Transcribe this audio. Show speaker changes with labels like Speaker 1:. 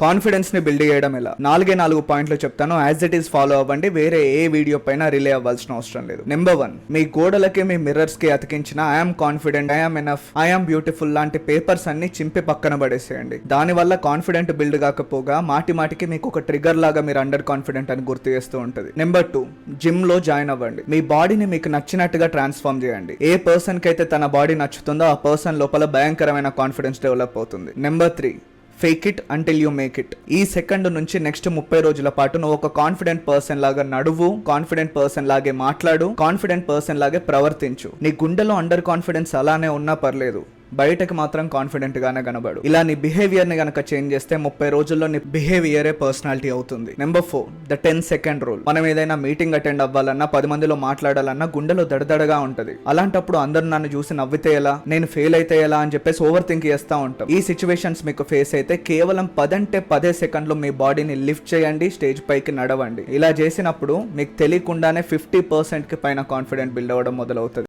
Speaker 1: Confidence ని build చేయడం ఎలా 4 పాయింట్లు చెప్తాను. యాజ్ ఇట్ ఈస్ ఫాలో అవ్వండి. వేరే ఏ వీడియో పైన రిలే అవ్వాల్సిన అవసరం లేదు. నెంబర్ 1, మీ గోడలకి మీ మిర్రర్స్ కి అతికించిన I'm confident, I'm enough, I'm beautiful లాంటి పేపర్స్ అన్ని చింపి పక్కన పడేసేయండి. దాని వల్ల కాన్ఫిడెంట్ బిల్డ్ కాకపోగా మాటికి మీకు ఒక ట్రిగర్ లాగా మీరు అండర్ కాన్ఫిడెంట్ అని గుర్తు చేస్తూ ఉంటుంది. నెంబర్ 2, జిమ్ లో జాయిన్ అవ్వండి. మీ బాడీని మీకు నచ్చినట్టుగా ట్రాన్స్ఫార్మ్ చేయండి. ఏ పర్సన్ కి అయితే తన బాడీ నచ్చుతుందో ఆ పర్సన్ లోపల భయంకరమైన కాన్ఫిడెన్స్ డెవలప్ అవుతుంది. Number 3, fake it until you make it. ఈ సెకండ్ నుంచి నెక్స్ట్ 30 రోజుల పాటు నువ్వు ఒక కాన్ఫిడెంట్ పర్సన్ లాగా నడువు, కాన్ఫిడెంట్ పర్సన్ లాగే మాట్లాడు, కాన్ఫిడెంట్ పర్సన్ లాగే ప్రవర్తించు. నీ గుండెలో అండర్ కాన్ఫిడెన్స్ అలానే ఉన్నా పర్లేదు, బయటకి మాత్రం కాన్ఫిడెంట్ గానే కనబడు. ఇలా నీ బిహేవియర్ ని గనక చేంజ్ చేస్తే 30 రోజుల్లో నీ బిహేవియరే పర్సనాలిటీ అవుతుంది. Number 4, the 10 second rule. మనం ఏదైనా మీటింగ్ అటెండ్ అవ్వాలన్నా 10 మందిలో మాట్లాడాలన్నా గుండెలో దడదడగా ఉంటది. అలాంటప్పుడు అందరూ నన్ను చూసి నవ్వితే ఎలా, నేను ఫెయిల్ అయితే ఎలా అని చెప్పేసి ఓవర్ థింక్ చేస్తూ ఉంటాం. ఈ సిచ్యువేషన్స్ మీకు ఫేస్ అయితే కేవలం 10 అంటే 10 సెకండ్లు మీ బాడీని లిఫ్ట్ చేయండి, స్టేజ్ పైకి నడవండి. ఇలా చేసినప్పుడు మీకు తెలియకుండానే 50% కి పైన కాన్ఫిడెంట్ బిల్డ్ అవ్వడం మొదలవుతుంది.